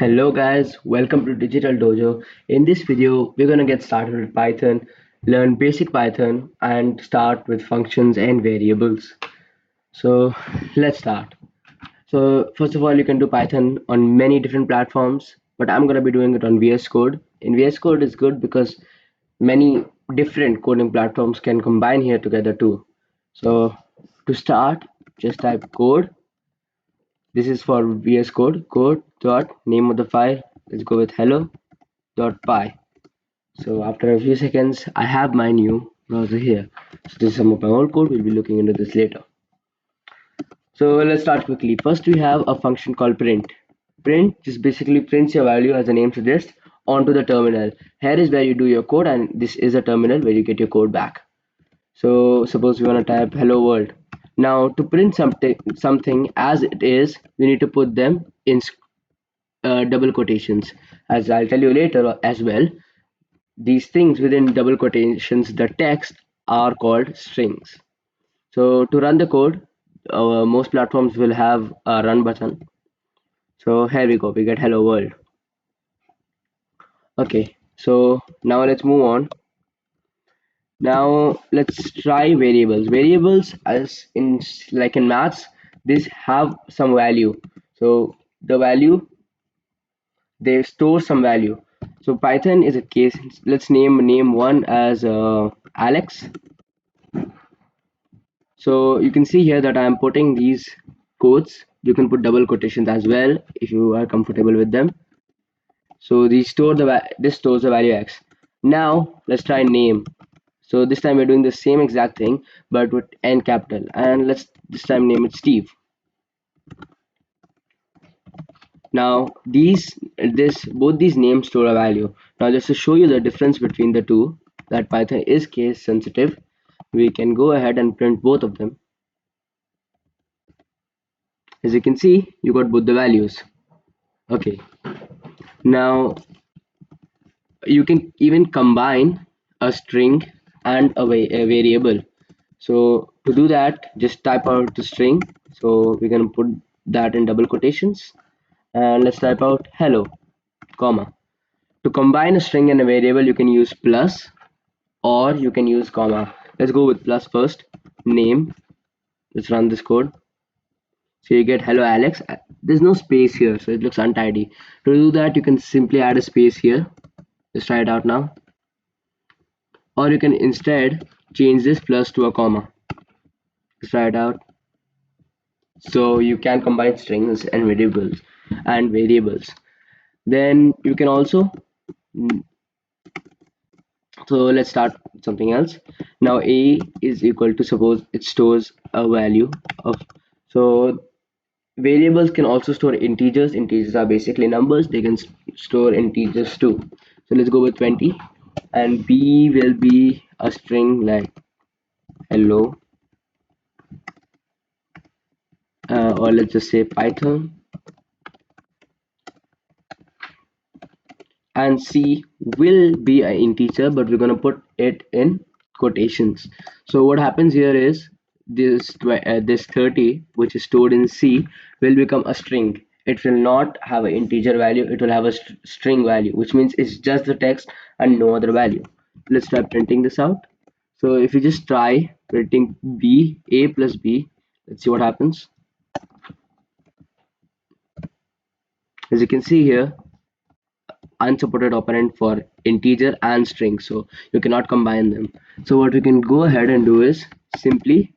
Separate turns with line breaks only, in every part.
Hello guys, welcome to Digital Dojo. In this video, we're gonna get started with Python, learn basic Python and start with functions and variables. So let's start. So first of all, you can do Python on many different platforms, but I'm gonna be doing it on VS Code. In VS Code is good because many different coding platforms can combine here together too. So to start, just type code. This is for VS Code. Code dot name of the file. Let's go with hello dot py. So after a few seconds, I have my new browser here. So this is some of my old code. We'll be looking into this later. So let's start quickly. First, we have a function called print. Print just basically prints your value, as the name suggests, onto the terminal. Here is where you do your code, and this is a terminal where you get your code back. So suppose we want to type hello world. Now to print something as it is, we need to put them in double quotations. As I'll tell you later as well, these things within double quotations, the text, are called strings. So to run the code, most platforms will have a run button. So here we go, we get hello world. Okay, so now let's move on. Now let's try variables. Variables, as in like in maths, these have some value. So the value, they store some value. So Python is a case. Let's name one as Alex. So you can see here that I am putting these quotes. You can put double quotations as well if you are comfortable with them. So these store this stores the value x. Now let's try name. So this time we're doing the same exact thing but with n capital, and let's this time name it Steve. Now both these names store a value. Now just to show you the difference between the two, that Python is case sensitive, we can go ahead and print both of them. As you can see, you got both the values. Okay, now you can even combine a string and a variable. So to do that, just type out the string. So we're gonna put that in double quotations, and let's type out hello comma. To combine a string and a variable, you can use plus or you can use comma. Let's go with plus first. Name. Let's run this code. So you get hello Alex. There's no space here, so it looks untidy. To do that, you can simply add a space here. Let's try it out now. Or you can instead change this plus to a comma. Let's try it out. So you can combine strings and variables. Then you can also, so let's start with something else. Now a is equal to, suppose it stores a value of, so variables can also store integers. Integers are basically numbers. They can store integers too. So let's go with 20, and b will be a string like hello, or let's just say Python, and c will be an integer, but we're going to put it in quotations. So what happens here is this 30, which is stored in c, will become a string. It will not have an integer value, it will have a string value, which means it's just the text and no other value. Let's try printing this out. So if you just try printing a plus b, let's see what happens. As you can see here, unsupported operand for integer and string, so you cannot combine them. So what we can go ahead and do is simply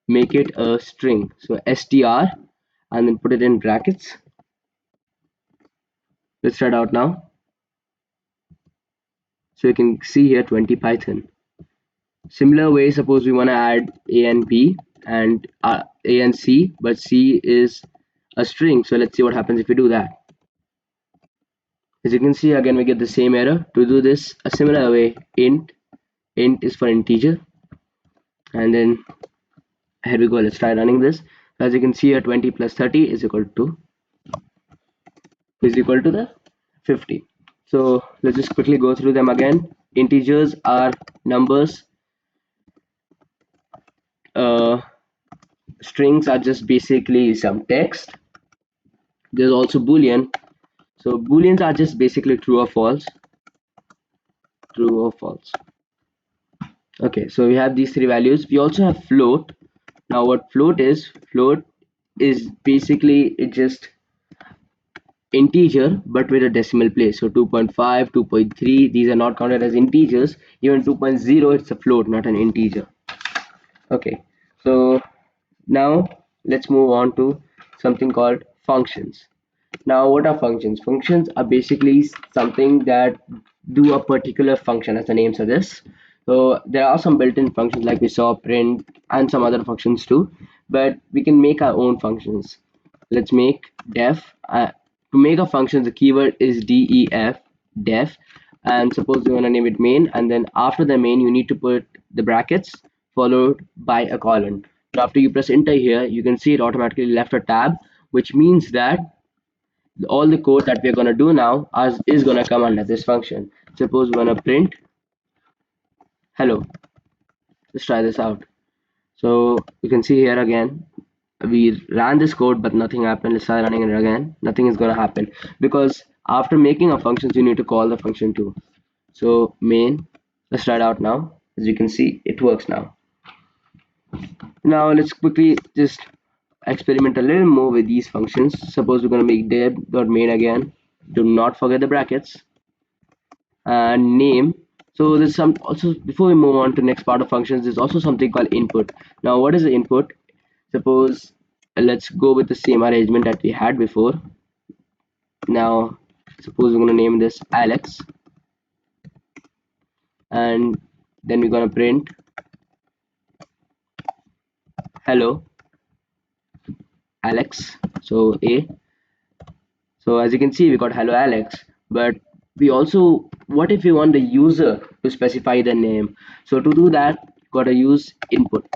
make it a string, so str, and then put it in brackets. Let's try it out now. So you can see here 20 Python. Similar way, suppose we want to add a and b and a and c, but c is a string. So let's see what happens if we do that. As you can see, again we get the same error. To do this a similar way, int is for integer, and then here we go. Let's try running this. As you can see here, 20 plus 30 is equal to the 50. So let's just quickly go through them again. Integers are numbers, strings are just basically some text. There's also boolean. So booleans are just basically true or false, true or false. Okay, so we have these three values. We also have float. Now what float is basically it just integer but with a decimal place. So 2.5, 2.3, these are not counted as integers. Even 2.0, it's a float, not an integer. Okay, so now let's move on to something called functions. Now, what are functions? Functions are basically something that do a particular function, as the name suggests. So there are some built-in functions like we saw, print, and some other functions too. But we can make our own functions. Let's make def. To make a function, the keyword is def, and suppose you want to name it main, and then after the main, you need to put the brackets followed by a colon. So after you press enter here, you can see it automatically left a tab, which means that all the code that we're going to do now is going to come under this function. Suppose we're going to print hello. Let's try this out. So you can see here again, we ran this code but nothing happened. Let's try running it again. Nothing is going to happen because after making a function you need to call the function too. So main, let's try it out now. As you can see, it works now. Now let's quickly just experiment a little more with these functions. Suppose we're going to make deb.main again. Do not forget the brackets and name. So there's some also, before we move on to next part of functions, there's also something called input. Now what is the input? Suppose let's go with the same arrangement that we had before. Now suppose we're going to name this Alex, and then we're going to print hello Alex. So a, so as you can see we got hello Alex, but we also, what if we want the user to specify the name? So to do that, gotta use input.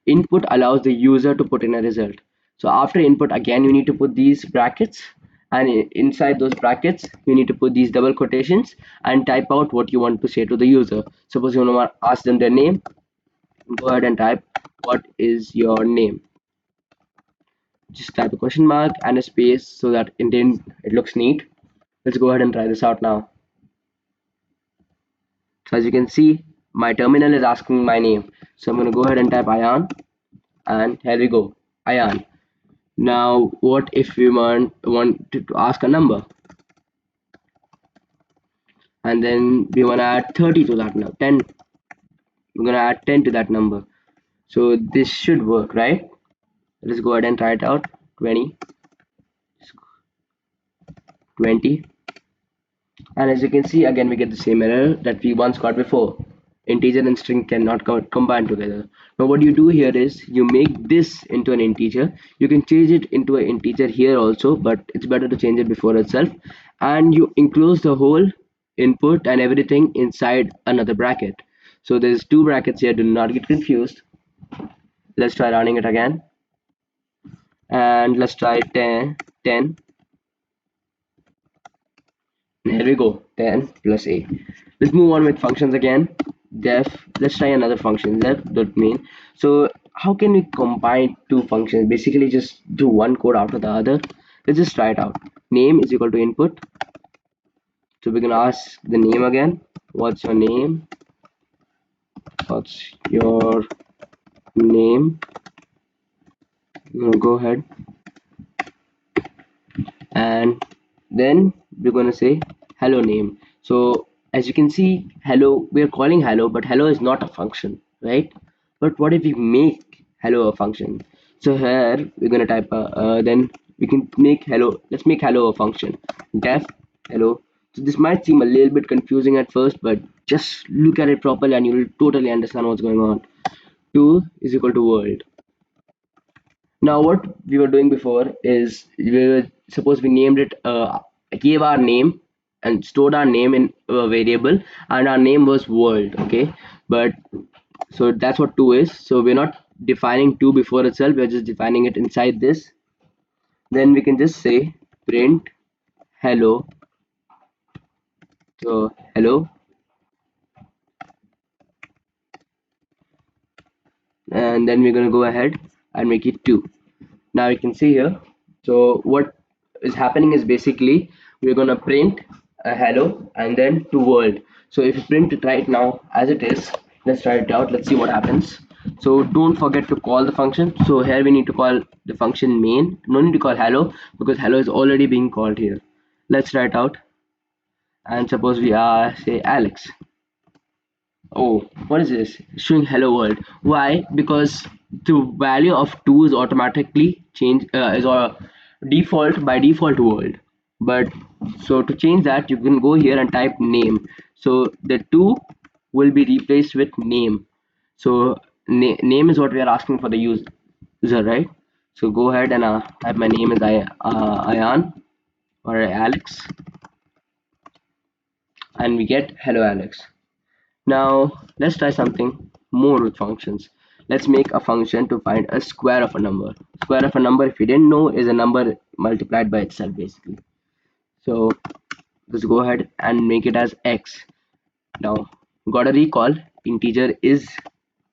Input allows the user to put in a result. So after input, again you need to put these brackets, and inside those brackets you need to put these double quotations and type out what you want to say to the user. Suppose you want to ask them their name, go ahead and type what is your name. Just type a question mark and a space so that it looks neat. Let's go ahead and try this out now. So as you can see, my terminal is asking my name, so I'm going to go ahead and type Ayan, and here we go, Ayan. Now what if we want to ask a number, and then we want to add 30 to that number, 10, we're going to add 10 to that number. So this should work, right? Let's go ahead and try it out. 20, 20, and as you can see, again we get the same error that we once got before. Integer and string cannot combine together. Now what you do here is you make this into an integer. You can change it into an integer here also, but it's better to change it before itself, and you enclose the whole input and everything inside another bracket. So there's two brackets here, do not get confused. Let's try running it again, and let's try 10, 10. Here we go, 10 plus a. Let's move on with functions again. Def, let's try another function, def.main. So how can we combine two functions? Basically just do one code after the other. Let's just try it out. Name is equal to input. So we're gonna ask the name again. What's your name? What's your name? We're gonna go ahead, and then we're going to say hello name. So as you can see, hello, we're calling hello, but hello is not a function, right? But what if we make hello a function? So here we're going to type then we can make hello, let's make hello a function, def hello. So this might seem a little bit confusing at first, but just look at it properly and you will totally understand what's going on. 2 is equal to world. Now what we were doing before is we were, suppose we named it, gave our name and stored our name in a variable, and our name was world, okay? But so that's what 2 is. So we're not defining 2 before itself, we're just defining it inside this. Then we can just say print hello. So hello, and then we're going to go ahead and make it 2. Now you can see here, so what is happening is basically we're gonna print a hello and then to world. So if you print it right now as it is, let's try it out. Let's see what happens. So don't forget to call the function. So here we need to call the function main. No need to call hello because hello is already being called here. Let's try it out. And suppose we are say Alex. Oh, what is this? Showing hello world. Why? Because the value of 2 is automatically change is default by default world. But so to change that, you can go here and type name. So the 2 will be replaced with name. So name is what we are asking for the user, right? So go ahead and type my name is Ayan or Alex, and we get hello Alex. Now let's try something more with functions. Let's make a function to find a square of a number. Square of a number, if you didn't know, is a number multiplied by itself basically. So let's go ahead and make it as x. Now gotta recall integer is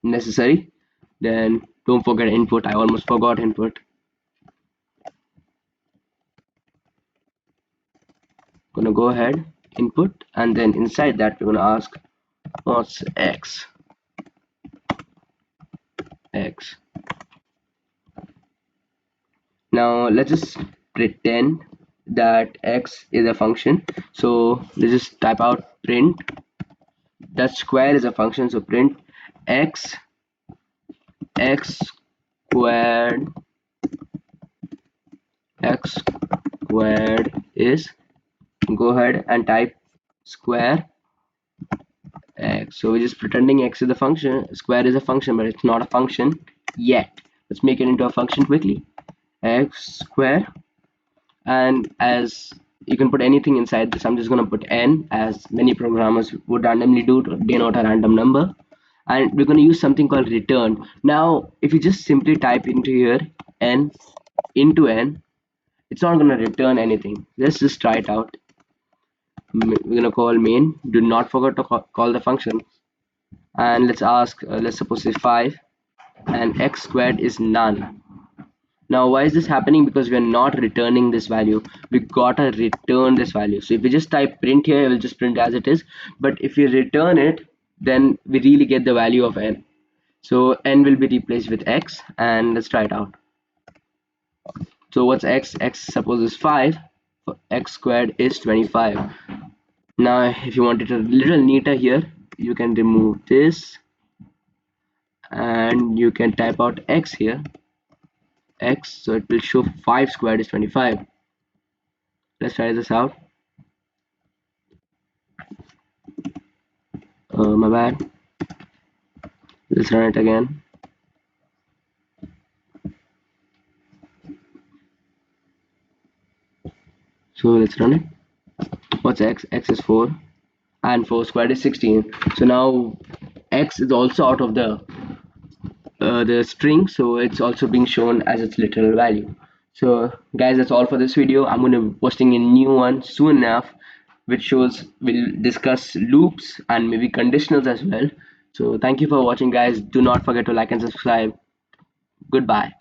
necessary. Then don't forget input. I almost forgot input. Gonna go ahead input, and then inside that we're gonna ask what's x. Now let's just pretend that x is a function. So let's just type out print that square is a function. So print x squared x squared is, go ahead and type square x. So we're just pretending x is a function, square is a function, but it's not a function yet. Let's make it into a function quickly. X square, and as you can put anything inside this, I'm just going to put n, as many programmers would randomly do to denote a random number. And we're going to use something called return. Now if you just simply type into here n into n, it's not going to return anything. Let's just try it out. We're going to call main. Do not forget to call the function, and let's ask let's suppose it's 5 and x squared is none. Now why is this happening? Because we are not returning this value. We gotta return this value. So if we just type print here, it will just print as it is. But if we return it, then we really get the value of n. So n will be replaced with x, and let's try it out. So what's x? X suppose is 5. X squared is 25. Now if you want it a little neater here, you can remove this and you can type out x here. X, so it will show 5 squared is 25. Let's try this out. My bad. Let's run it again. So let's run it. What's x? X is 4 and 4 squared is 16. So now x is also out of the string, so it's also being shown as its literal value. So guys, that's all for this video. I'm going to be posting a new one soon enough, which shows we'll discuss loops and maybe conditionals as well. So thank you for watching guys. Do not forget to like and subscribe. Goodbye.